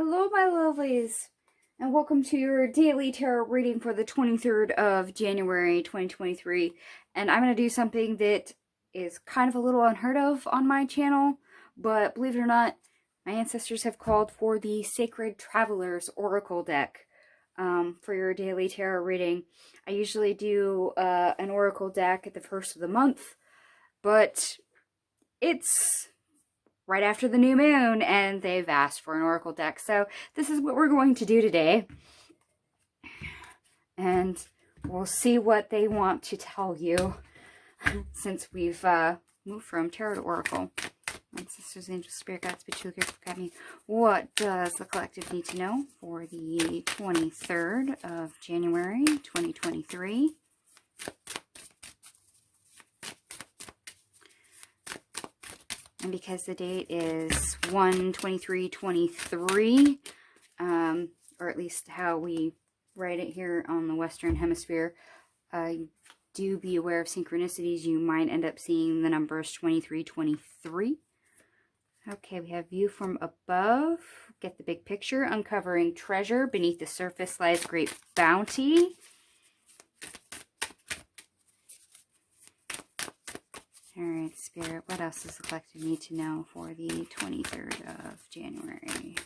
Hello, my lovelies, and welcome to your daily tarot reading for the 23rd of January 2023. And I'm going to do something that is kind of a little unheard of on my channel, but believe it or not, my ancestors have called for the Sacred Travelers Oracle deck for your daily tarot reading. I usually do an oracle deck at the first of the month, but it's right after the new moon, and they've asked for an oracle deck. So this is what we're going to do today. And we'll see what they want to tell you since we've moved from tarot to oracle. Ancestors, angels, spirit guides, spiritual guide me. What does the collective need to know for the 23rd of January, 2023? And because the date is 1/23/23, or at least how we write it here on the Western Hemisphere, do be aware of synchronicities. You might end up seeing the numbers 23, 23. Okay, we have view from above. Get the big picture. Uncovering treasure. Beneath the surface lies great bounty. Alright, Spirit, what else does the collective need to know for the 23rd of January?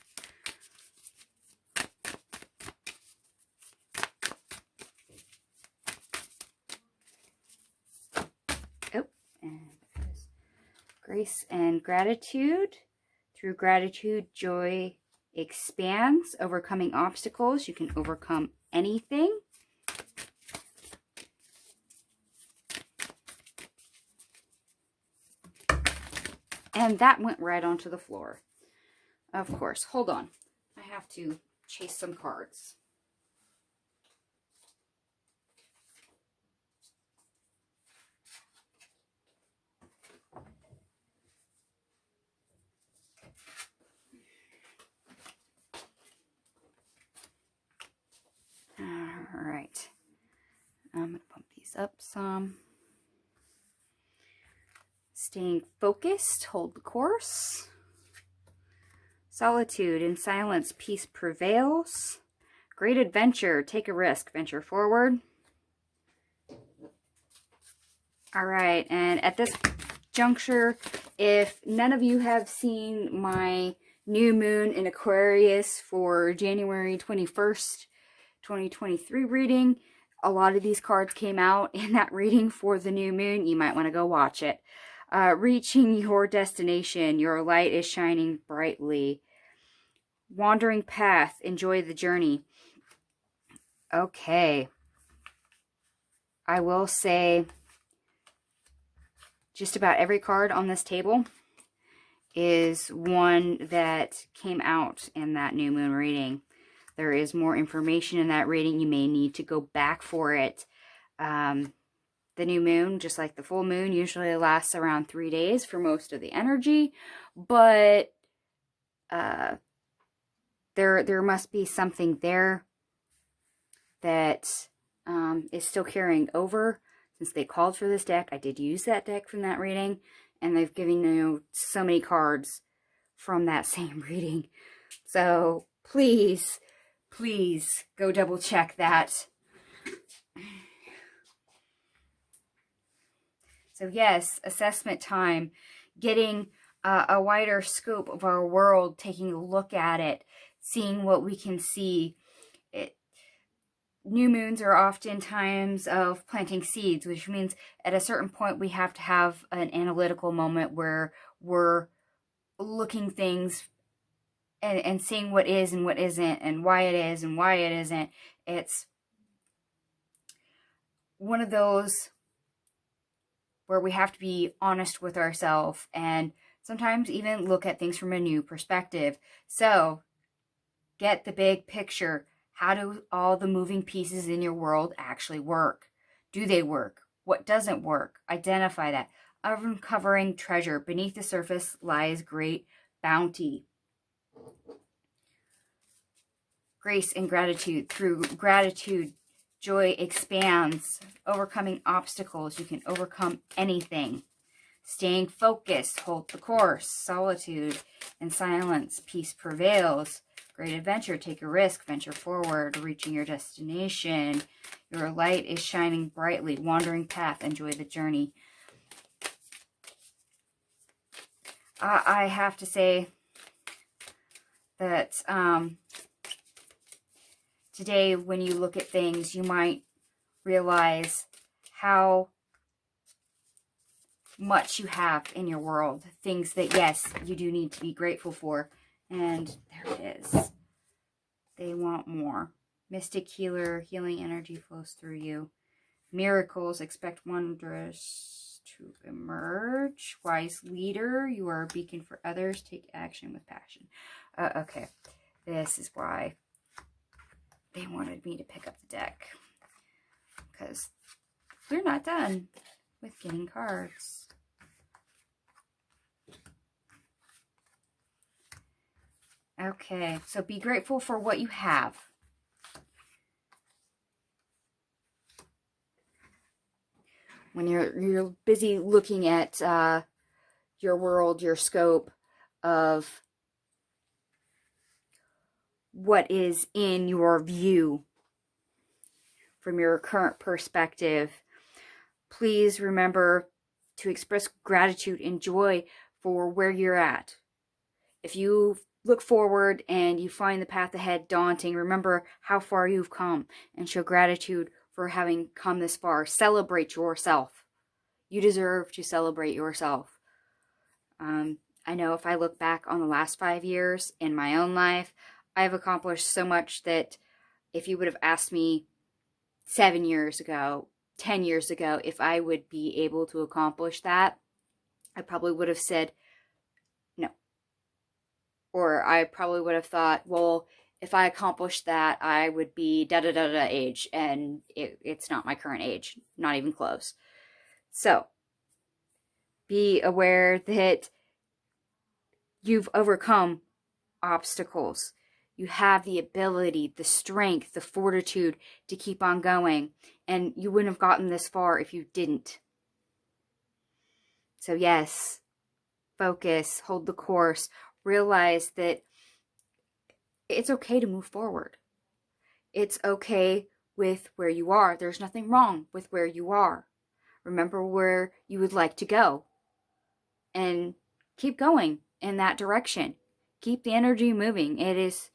Oh, and grace and gratitude. Through gratitude, joy expands. Overcoming obstacles. You can overcome anything. And that went right onto the floor. Of course. Hold on. I have to chase some cards. Alright. I'm going to pump these up some. Staying focused, hold the course. Solitude, in silence, peace prevails. Great adventure, take a risk, venture forward. All right, and at this juncture, if none of you have seen my new moon in Aquarius for January 21st, 2023 reading, a lot of these cards came out in that reading for the new moon. You might want to go watch it. Reaching your destination, your light is shining brightly. Wandering path, enjoy the journey. Okay. I will say just about every card on this table is one that came out in that new moon reading. There is more information in that reading. You may need to go back for it. The new moon, just like the full moon, usually lasts around 3 days for most of the energy, but there must be something there that is still carrying over. Since they called for this deck, I did use that deck from that reading, and they've given you so many cards from that same reading. So please, please go double check that. So yes, assessment time, getting a wider scope of our world, taking a look at it, seeing what we can see. New moons are often times of planting seeds, which means at a certain point we have to have an analytical moment where we're looking things and seeing what is and what isn't, and why it is and why it isn't. It's one of those where we have to be honest with ourselves and sometimes even look at things from a new perspective. So, get the big picture. How do all the moving pieces in your world actually work? Do they work? What doesn't work? Identify that. Uncovering treasure. Beneath the surface lies great bounty. Grace and gratitude. Through gratitude, joy expands. Overcoming obstacles. You can overcome anything. Staying focused. Hold the course. Solitude and silence. Peace prevails. Great adventure. Take a risk. Venture forward. Reaching your destination. Your light is shining brightly. Wandering path. Enjoy the journey. I have to say that today when you look at things, you might realize how much you have in your world. Things that, yes, you do need to be grateful for. And there it is. They want more. Mystic healer, healing energy flows through you. Miracles, expect wonders to emerge. Wise leader, you are a beacon for others. Take action with passion. Okay, this is why they wanted me to pick up the deck. Because we're not done with getting cards. Okay, so be grateful for what you have. When you're busy looking at your world, your scope of what is in your view from your current perspective, please remember to express gratitude and joy for where you're at. If you look forward and you find the path ahead daunting, remember how far you've come and show gratitude for having come this far. Celebrate yourself. You deserve to celebrate yourself. I know if I look back on the last 5 years in my own life, I've accomplished so much that if you would have asked me 7 years ago, 10 years ago, if I would be able to accomplish that, I probably would have said no. Or I probably would have thought, well, if I accomplished that, I would be da-da-da-da age, and it's not my current age, not even close. So, be aware that you've overcome obstacles. You have the ability, the strength, the fortitude to keep on going. And you wouldn't have gotten this far if you didn't. So yes, focus, hold the course, realize that it's okay to move forward. It's okay with where you are. There's nothing wrong with where you are. Remember where you would like to go. And keep going in that direction. Keep the energy moving. It is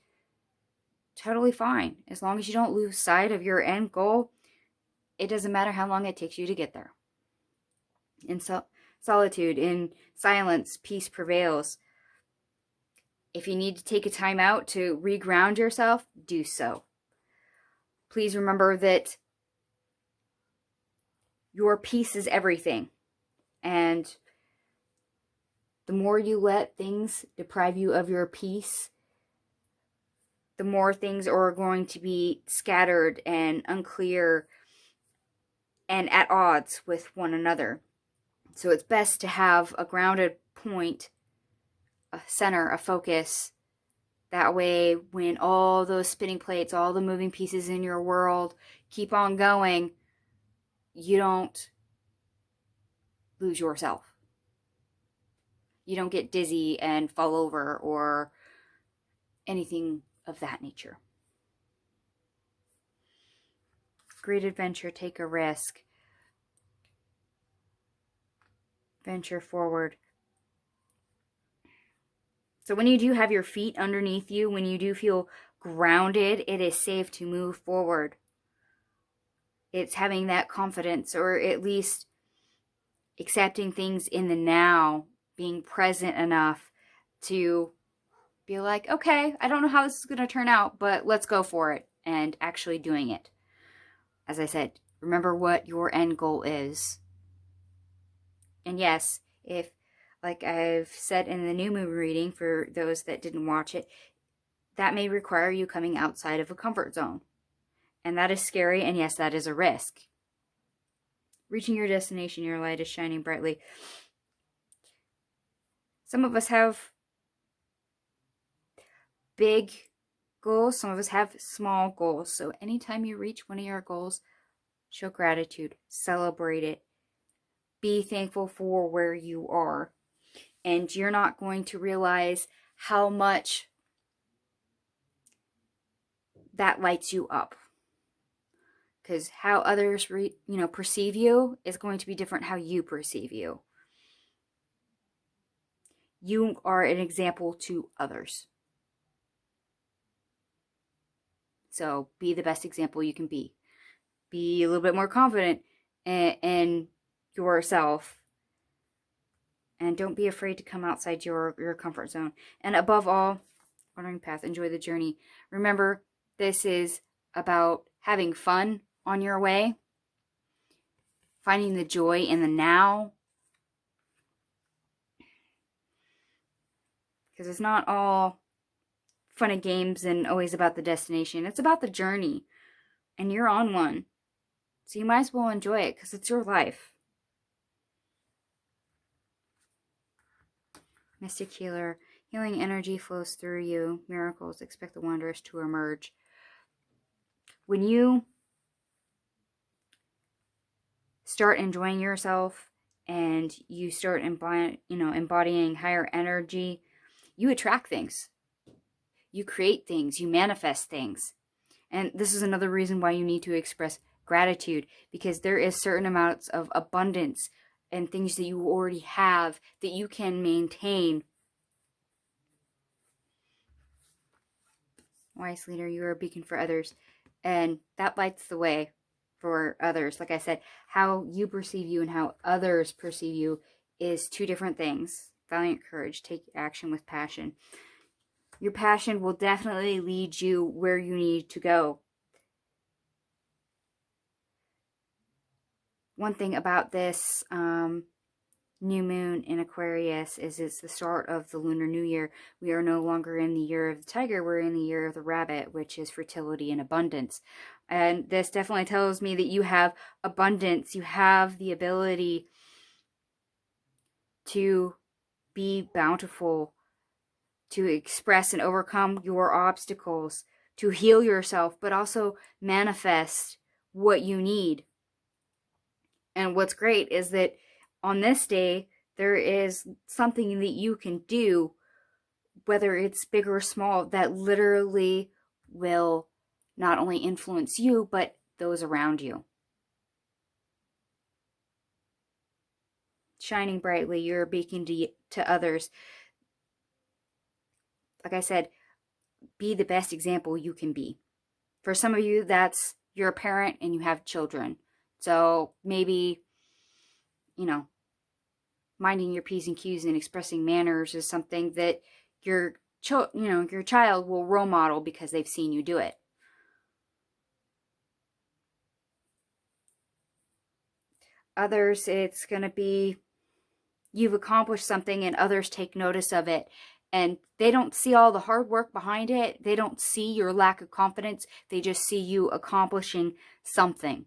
totally fine. As long as you don't lose sight of your end goal, it doesn't matter how long it takes you to get there. In solitude, in silence, peace prevails. If you need to take a time out to reground yourself, do so. Please remember that your peace is everything. And the more you let things deprive you of your peace, the more things are going to be scattered and unclear and at odds with one another. So it's best to have a grounded point, a center, a focus. That way, when all those spinning plates, all the moving pieces in your world keep on going, you don't lose yourself. You don't get dizzy and fall over or anything of that nature. Great adventure, take a risk. Venture forward. So when you do have your feet underneath you, when you do feel grounded, it is safe to move forward. It's having that confidence, or at least accepting things in the now, being present enough to be like, okay, I don't know how this is going to turn out, but let's go for it, and actually doing it. As I said, remember what your end goal is. And yes, if, like I've said in the new moon reading, for those that didn't watch it, that may require you coming outside of a comfort zone. And that is scary, and yes, that is a risk. Reaching your destination, your light is shining brightly. Some of us have big goals, some of us have small goals. So anytime you reach one of your goals, show gratitude, celebrate it, be thankful for where you are. And you're not going to realize how much that lights you up. Because how others perceive you is going to be different how you perceive you. You are an example to others. So be the best example you can be. Be a little bit more confident in yourself. And don't be afraid to come outside your comfort zone. And above all, honoring path, enjoy the journey. Remember, this is about having fun on your way. Finding the joy in the now. Because it's not all fun and games and always about the destination. It's about the journey. And you're on one. So you might as well enjoy it because it's your life. Mystic Healer. Healing energy flows through you. Miracles. Expect the wondrous to emerge. When you start enjoying yourself and you start embodying higher energy, you attract things. You create things. You manifest things. And this is another reason why you need to express gratitude, because there is certain amounts of abundance and things that you already have that you can maintain. Wise leader, you are a beacon for others, and that lights the way for others. Like I said, how you perceive you and how others perceive you is two different things. Valiant courage, take action with passion. Your passion will definitely lead you where you need to go. One thing about this new moon in Aquarius is it's the start of the Lunar New Year. We are no longer in the year of the tiger, we're in the year of the rabbit, which is fertility and abundance. And this definitely tells me that you have abundance. You have the ability to be bountiful, to express and overcome your obstacles, to heal yourself, but also manifest what you need. And what's great is that on this day, there is something that you can do, whether it's big or small, that literally will not only influence you, but those around you. Shining brightly, you're a beacon to others. Like I said, be the best example you can be. For some of you, that's you're a parent and you have children. So maybe, minding your P's and Q's and expressing manners is something that your child will role model because they've seen you do it. Others, it's going to be you've accomplished something and others take notice of it. And they don't see all the hard work behind it. They don't see your lack of confidence. They just see you accomplishing something.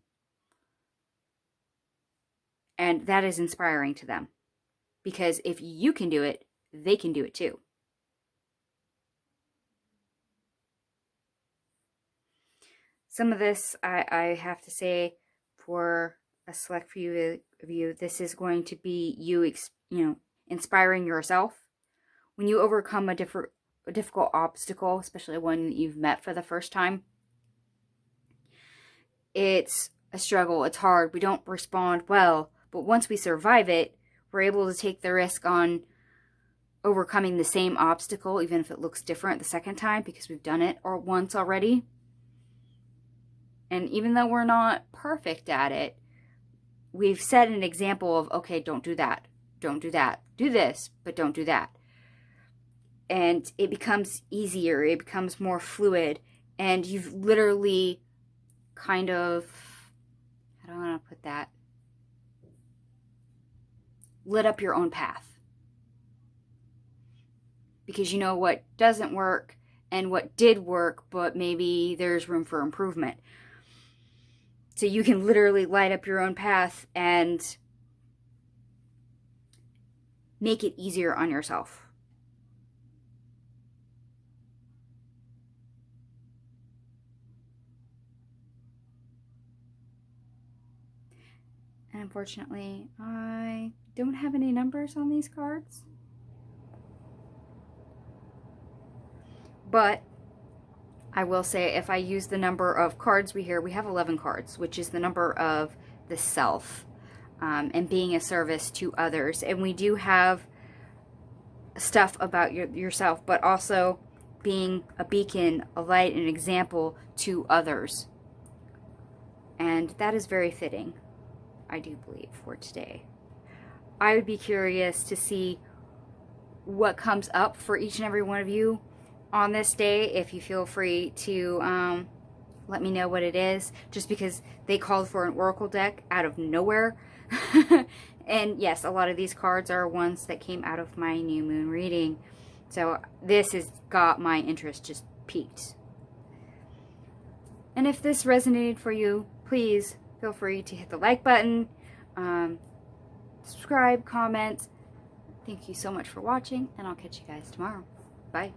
And that is inspiring to them. Because if you can do it, they can do it too. Some of this, I have to say, for a select few of you, this is going to be you, inspiring yourself. When you overcome a difficult obstacle, especially one that you've met for the first time, it's a struggle. It's hard. We don't respond well. But once we survive it, we're able to take the risk on overcoming the same obstacle, even if it looks different the second time, because we've done it once already. And even though we're not perfect at it, we've set an example of, okay, don't do that. Don't do that. Do this, but don't do that. And it becomes easier. It becomes more fluid. And you've literally kind of, how do I want to put that? Lit up your own path. Because you know what doesn't work and what did work, but maybe there's room for improvement. So you can literally light up your own path and make it easier on yourself. And unfortunately, I don't have any numbers on these cards. But I will say, if I use the number of cards we have 11 cards, which is the number of the self, and being a service to others. And we do have stuff about yourself, but also being a beacon, a light, an example to others. And that is very fitting, I do believe, for today. I would be curious to see what comes up for each and every one of you on this day. If you feel free to let me know what it is, just because they called for an oracle deck out of nowhere. And yes, a lot of these cards are ones that came out of my new moon reading. So this has got my interest just peaked. And if this resonated for you, please feel free to hit the like button, subscribe, comment. Thank you so much for watching, and I'll catch you guys tomorrow. Bye.